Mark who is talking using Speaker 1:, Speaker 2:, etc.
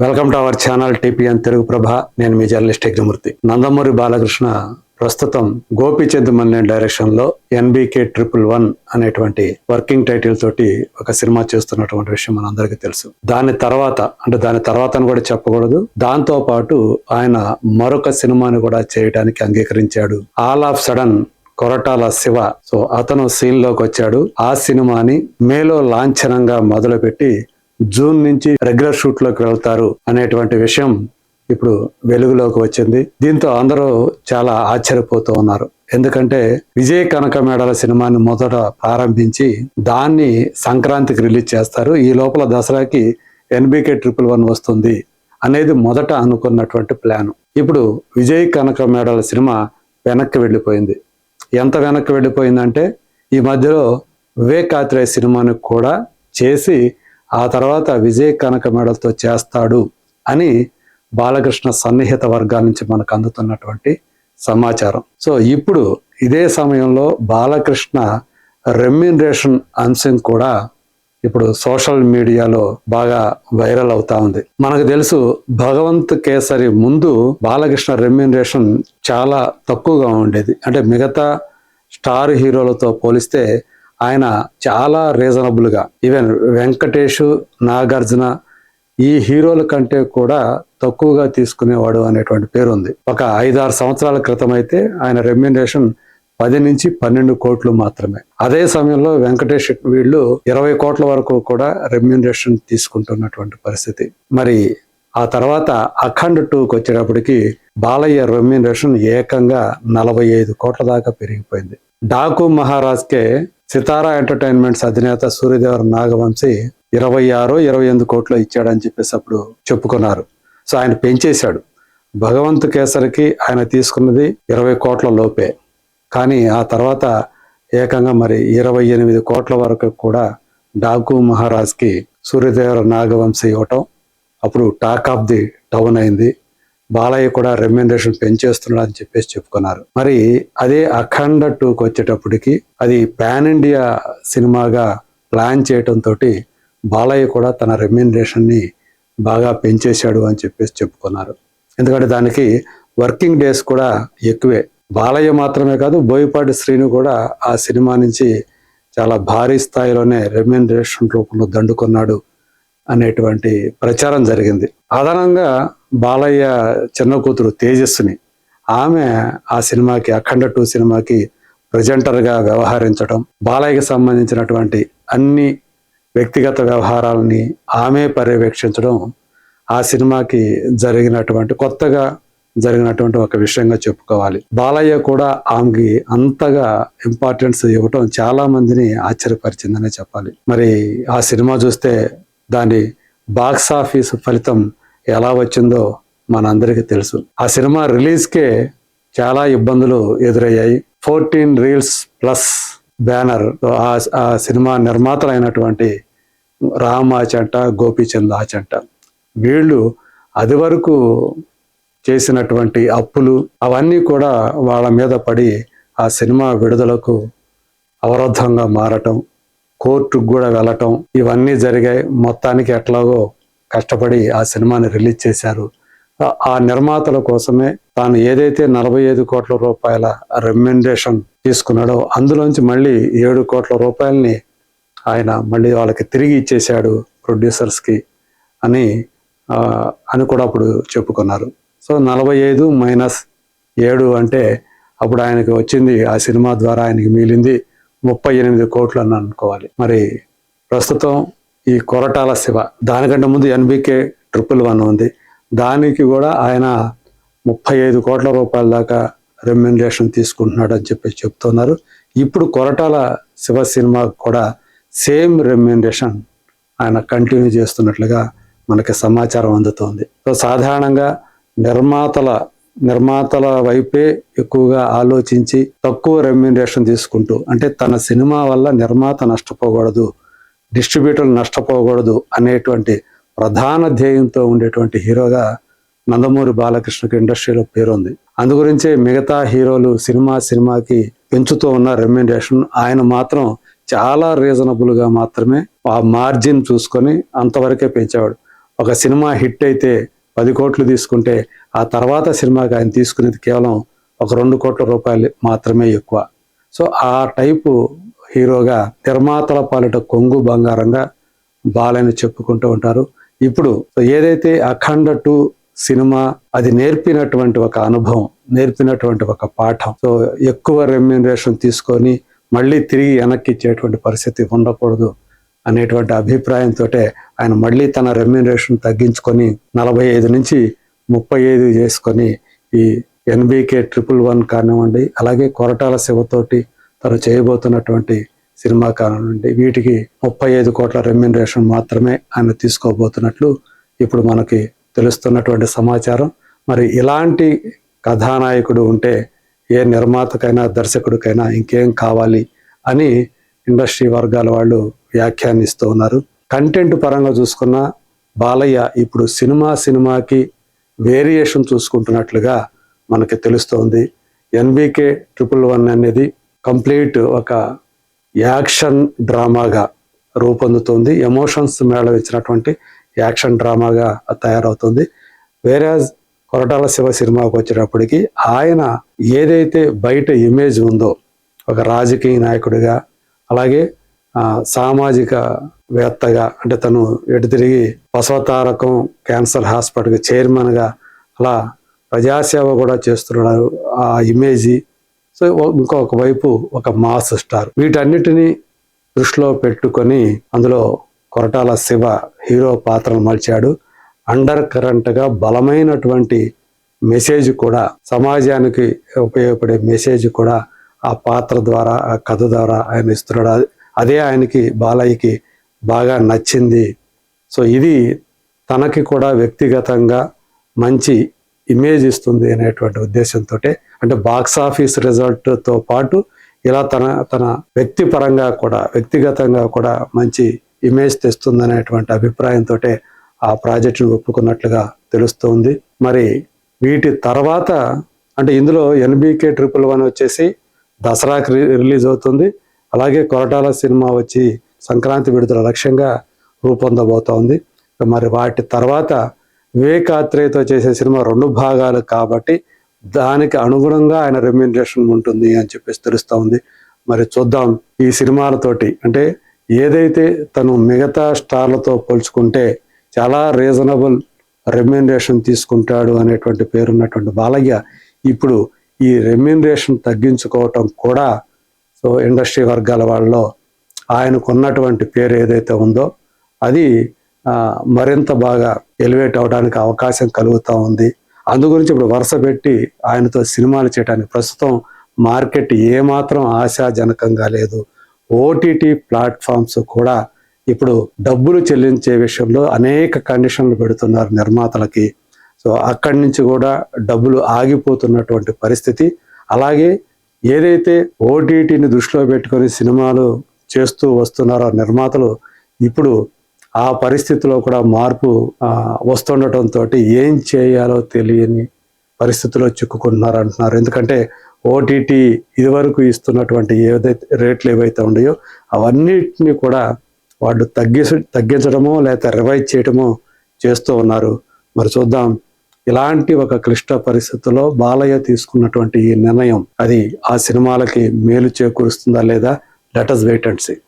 Speaker 1: Welcome to our channel TPN Telugu Prabha. నేను మీ journalist Yagnamurthy. Nandamuri Balakrishna ప్రస్తుతం గోపీచంద్ మల్లేన్ డైరెక్షన్ లో NBK 111 అనేటువంటి వర్కింగ్ టైటిల్ తోటి ఒక సినిమా చేస్తున్నటువంటి విషయం మనందరికీ తెలుసు. దాని తర్వాత అని కూడా చెప్పకూడదు, దాంతో పాటు ఆయన మరొక సినిమాని కూడా చేయడానికి అంగీకరించాడు. All of sudden Koratala Shiva, so అతను సీన్ లోకి వచ్చాడు. ఆ సినిమాని మేలో లాంఛనంగా మొదలుపెట్టి జూన్ నుంచి రెగ్యులర్ షూట్ లోకి వెళ్తారు అనేటువంటి విషయం ఇప్పుడు వెలుగులోకి వచ్చింది. దీంతో అందరూ చాలా ఆశ్చర్యపోతూ ఉన్నారు. ఎందుకంటే విజయ్ కనకమేడల సినిమాని మొదట ప్రారంభించి దాన్ని సంక్రాంతికి రిలీజ్ చేస్తారు. ఈ లోపల దసరాకి NBK 111 వస్తుంది అనేది మొదట అనుకున్నటువంటి ప్లాన్. ఇప్పుడు విజయ్ కనకమేడల సినిమా వెనక్కి వెళ్ళిపోయింది. ఎంత వెనక్కి వెళ్ళిపోయిందంటే ఈ మధ్యలో వివేక్ ఆత్రేయ సినిమాని కూడా చేసి ఆ తర్వాత విజయ్ కనకమేడలతో చేస్తాడు అని బాలకృష్ణ సన్నిహిత వర్గాల నుంచి మనకు అందుతున్నటువంటి సమాచారం. సో ఇప్పుడు ఇదే సమయంలో బాలకృష్ణ రెమ్యూనరేషన్ అంశం కూడా ఇప్పుడు సోషల్ మీడియాలో బాగా వైరల్ అవుతా ఉంది. మనకు తెలుసు, భగవంత్ కేసరి ముందు బాలకృష్ణ రెమ్యూనరేషన్ చాలా తక్కువగా ఉండేది. అంటే మిగతా స్టార్ హీరోలతో పోలిస్తే ఆయన చాలా రీజనబుల్ గా, ఈవెన్ వెంకటేష్, నాగార్జున ఈ హీరోల కంటే కూడా తక్కువగా తీసుకునేవాడు అనేటువంటి పేరు ఉంది. ఒక 5-6 సంవత్సరాల క్రితం అయితే ఆయన రెమ్యూనరేషన్ 10 నుంచి 12 కోట్లు మాత్రమే. అదే సమయంలో వెంకటేష్ వీళ్ళు 20 కోట్ల వరకు కూడా రెమ్యూనరేషన్ తీసుకుంటున్నటువంటి పరిస్థితి. మరి ఆ తర్వాత అఖండ్ 2కి వచ్చేటప్పటికి బాలయ్య రెమ్యూనరేషన్ ఏకంగా 45 కోట్ల దాకా పెరిగిపోయింది. డాకు మహారాజ్కే సితారా ఎంటర్టైన్మెంట్స్ అధినేత సూర్యదేవర నాగవంశీ 26-28 కోట్లు ఇచ్చాడని చెప్పేసి అప్పుడు చెప్పుకున్నారు. సో ఆయన పెంచేశాడు. భగవంత్ కేసరికి ఆయన తీసుకున్నది 20 కోట్ల లోపే, కానీ ఆ తర్వాత ఏకంగా మరి 28 కోట్ల వరకు కూడా డాకు మహారాజ్కి సూర్యదేవర నాగవంశీ ఇవ్వటం అప్పుడు టాక్ ఆఫ్ ది టౌన్ అయింది. బాలయ్య కూడా రెమ్యూనరేషన్ పెంచేస్తున్నాడు అని చెప్పేసి చెప్పుకున్నారు. మరి అదే అఖండ 2కి వచ్చేటప్పటికి అది పాన్ ఇండియా సినిమాగా ప్లాన్ చేయటంతో బాలయ్య కూడా తన రెమ్యూనరేషన్ ని బాగా పెంచేశాడు అని చెప్పేసి చెప్పుకున్నారు. ఎందుకంటే దానికి వర్కింగ్ డేస్ కూడా ఎక్కువే. బాలయ్య మాత్రమే కాదు, బోయపాటి శ్రీను కూడా ఆ సినిమా నుంచి చాలా భారీ స్థాయిలోనే రెమ్యూనరేషన్ రూపంలో దండుకున్నాడు అనేటువంటి ప్రచారం జరిగింది. అదనంగా బాలయ్య చిన్న కూతురు తేజస్సుని, ఆమె ఆ సినిమాకి అఖండ 2 సినిమాకి ప్రెజెంటర్గా వ్యవహరించడం, బాలయ్యకి సంబంధించినటువంటి అన్ని వ్యక్తిగత వ్యవహారాలని ఆమె పర్యవేక్షించడం ఆ సినిమాకి కొత్తగా జరిగినటువంటి ఒక విషయంగా చెప్పుకోవాలి. బాలయ్య కూడా ఆమెకి అంతగా ఇంపార్టెన్స్ ఇవ్వటం చాలా మందిని ఆశ్చర్యపరిచిందనే చెప్పాలి. మరి ఆ సినిమా చూస్తే దాని బాక్స్ ఆఫీస్ ఫలితం ఎలా వచ్చిందో మనందరికీ తెలుసు. ఆ సినిమా రిలీజ్కే చాలా ఇబ్బందులు ఎదురయ్యాయి. 14 రీల్స్ ప్లస్ బ్యానర్ ఆ సినిమా నిర్మాతలైనటువంటి రామ్ ఆచంట, గోపీచంద్ ఆచంట, వీళ్ళు అది వరకు చేసినటువంటి అప్పులు అవన్నీ కూడా వాళ్ళ మీద పడి ఆ సినిమా విడుదలకు అవరోధంగా మారటం, కోర్టుకు కూడా వెళ్ళటం, ఇవన్నీ జరిగాయి. మొత్తానికి ఎట్లాగో కష్టపడి ఆ సినిమాని రిలీజ్ చేశారు. ఆ నిర్మాతల కోసమే తాను ఏదైతే 45 కోట్ల రూపాయల రెమ్యూనరేషన్ తీసుకున్నాడో అందులోంచి మళ్ళీ 7 కోట్ల రూపాయలని ఆయన మళ్ళీ వాళ్ళకి తిరిగి ఇచ్చేశాడు ప్రొడ్యూసర్స్కి అని కూడా అప్పుడు చెప్పుకున్నారు. సో 45 - 7 అంటే అప్పుడు ఆయనకి వచ్చింది, ఆ సినిమా ద్వారా ఆయనకి మిగిలింది 38 కోట్లు అని అనుకోవాలి. మరి ప్రస్తుతం ఈ కొరటాల శివ, దానికంటే ముందు NBK 111 ఉంది, దానికి కూడా ఆయన 35 కోట్ల రూపాయల దాకా రెమ్యూనరేషన్ తీసుకుంటున్నాడు అని చెప్పి చెప్తున్నారు. ఇప్పుడు కొరటాల శివ సినిమా కూడా సేమ్ రెమ్యూనరేషన్ ఆయన కంటిన్యూ చేస్తున్నట్లుగా మనకి సమాచారం అందుతోంది. సో సాధారణంగా నిర్మాతల వైపే ఎక్కువగా ఆలోచించి తక్కువ రెమ్యూనరేషన్ తీసుకుంటూ, అంటే తన సినిమా వల్ల నిర్మాత నష్టపోకూడదు, డిస్ట్రిబ్యూటర్లు నష్టపోకూడదు అనేటువంటి ప్రధాన ధ్యేయంతో ఉండేటువంటి హీరోగా నందమూరి బాలకృష్ణకి ఇండస్ట్రీలో పేరుంది. అందుగురించే మిగతా హీరోలు సినిమాకి పెంచుతూ ఉన్న రెమ్యూనరేషన్, ఆయన మాత్రం చాలా రీజనబుల్ గా మాత్రమే ఆ మార్జిన్ చూసుకొని అంతవరకే పెంచేవాడు. ఒక సినిమా హిట్ అయితే 10 కోట్లు తీసుకుంటే ఆ తర్వాత సినిమాకి ఆయన తీసుకునేది కేవలం ఒక 2 కోట్ల రూపాయలు మాత్రమే ఎక్కువ. సో ఆ టైపు హీరోగా నిర్మాతల పాలిట కొంగు బంగారంగా బాలని చెప్పుకుంటూ ఉంటారు. ఇప్పుడు ఏదైతే అఖండ 2 సినిమా అది నేర్పినటువంటి ఒక అనుభవం, నేర్పినటువంటి ఒక పాఠం, సో ఎక్కువ రెమ్యూనరేషన్ తీసుకొని మళ్ళీ తిరిగి వెనక్కి ఇచ్చేటువంటి పరిస్థితి ఉండకూడదు అనేటువంటి అభిప్రాయంతో ఆయన మళ్ళీ తన రెమ్యూనరేషన్ తగ్గించుకొని 45 నుంచి 35 చేసుకొని ఈ NBK 111 కానివ్వండి, అలాగే కొరటాల శివతోటి తను చేయబోతున్నటువంటి సినిమా కానివ్వండి, వీటికి 35 కోట్ల రెమ్యూనరేషన్ మాత్రమే ఆయన తీసుకోబోతున్నట్లు ఇప్పుడు మనకి తెలుస్తున్నటువంటి సమాచారం. మరి ఇలాంటి కథానాయకుడు ఉంటే ఏ నిర్మాతకైనా దర్శకుడికైనా ఇంకేం కావాలి అని ఇండస్ట్రీ వర్గాల వాళ్ళు వ్యాఖ్యానిస్తూ ఉన్నారు. కంటెంట్ పరంగా చూసుకున్న బాలయ్య ఇప్పుడు సినిమాకి వేరియేషన్ చూసుకుంటున్నట్లుగా మనకి తెలుస్తోంది. NBK 111 అనేది కంప్లీట్ ఒక యాక్షన్ డ్రామాగా రూపొందుతుంది. ఎమోషన్స్ మేళవించినటువంటి యాక్షన్ డ్రామాగా తయారవుతుంది. వేరేజ్ కొరటాల శివ సినిమాకి వచ్చేటప్పటికి ఆయన ఏదైతే బయట ఇమేజ్ ఉందో ఒక రాజకీయ నాయకుడిగా, అలాగే సామాజిక వేత్తగా, అంటే తను ఎటు తిరిగి బసవతారకం క్యాన్సర్ హాస్పిటల్కి చైర్మన్గా అలా ప్రజాసేవ కూడా చేస్తున్నాడు ఆ ఇమేజీ. సో ఇంకొక వైపు ఒక మాస్ స్టార్, వీటన్నిటినీ దృష్టిలో పెట్టుకొని అందులో కొరటాల శివ హీరో పాత్రను మలిచాడు. అండర్ కరెంట్గా బలమైనటువంటి మెసేజ్ కూడా, సమాజానికి ఉపయోగపడే మెసేజ్ కూడా ఆ పాత్ర ద్వారా, ఆ కథ ద్వారా ఆయన ఇస్తున్నాడు. అదే ఆయనకి బాలయ్యకి బాగా నచ్చింది. సో ఇది తనకి కూడా వ్యక్తిగతంగా మంచి ఇమేజ్ ఇస్తుంది అనేటువంటి ఉద్దేశంతో, అంటే బాక్స్ ఆఫీస్ రిజల్ట్తో పాటు ఇలా తన వ్యక్తిగతంగా కూడా మంచి ఇమేజ్ తెస్తుంది అనేటువంటి అభిప్రాయంతో ఆ ప్రాజెక్టును ఒప్పుకున్నట్లుగా తెలుస్తుంది. మరి వీటి తర్వాత అంటే ఇందులో NBK 111 వచ్చేసి దసరాకి రిలీజ్ అవుతుంది. అలాగే కొరటాల సినిమా వచ్చి సంక్రాంతి విడుదల లక్ష్యంగా రూపొందబోతోంది. మరి వాటి తర్వాత వివేకాత్రేయతో చేసే సినిమా 2 భాగాలు కాబట్టి దానికి అనుగుణంగా ఆయన రెమ్యూనరేషన్ ఉంటుంది అని చెప్పేసి తెలుస్తూ ఉంది. మరి చూద్దాం ఈ సినిమాలతోటి, అంటే ఏదైతే తను మిగతా స్టార్లతో పోల్చుకుంటే చాలా రీజనబుల్ రెమ్యూనరేషన్ తీసుకుంటాడు అనేటువంటి పేరున్నటువంటి బాలయ్య ఇప్పుడు ఈ రెమ్యూనరేషన్ తగ్గించుకోవటం కూడా సో ఇండస్ట్రీ వర్గాల వాళ్ళలో ఆయనకున్నటువంటి పేరు ఏదైతే ఉందో అది మరింత బాగా ఎలివేట్ అవడానికి అవకాశం కలుగుతూ ఉంది. అందు గురించి ఇప్పుడు వరుస పెట్టి ఆయనతో సినిమాలు చేయడానికి ప్రస్తుతం మార్కెట్ ఏమాత్రం ఆశాజనకంగా లేదు. OTT ప్లాట్ఫామ్స్ కూడా ఇప్పుడు డబ్బులు చెల్లించే విషయంలో అనేక కండిషన్లు పెడుతున్నారు నిర్మాతలకి. సో అక్కడి నుంచి కూడా డబ్బులు ఆగిపోతున్నటువంటి పరిస్థితి. అలాగే ఏదైతే OTTని దృష్టిలో పెట్టుకొని సినిమాలు చేస్తూ వస్తున్నారో నిర్మాతలు, ఇప్పుడు ఆ పరిస్థితిలో కూడా మార్పు వస్తుండటంతో ఏం చేయాలో తెలియని పరిస్థితిలో చిక్కుకుంటున్నారు అంటున్నారు. ఎందుకంటే OTT ఇదివరకు ఇస్తున్నటువంటి ఏదైతే రేట్లు ఏవైతే ఉన్నాయో అవన్నిటిని కూడా వాళ్ళు తగ్గించడమో లేదా రివైజ్ చేయడమో చేస్తూ ఉన్నారు. మరి చూద్దాం ఇలాంటి ఒక క్లిష్ట పరిస్థితుల్లో బాలయ్య తీసుకున్నటువంటి ఈ నిర్ణయం అది ఆ సినిమాలకి మేలు చేకూరుస్తుందా లేదా? Let us wait and see.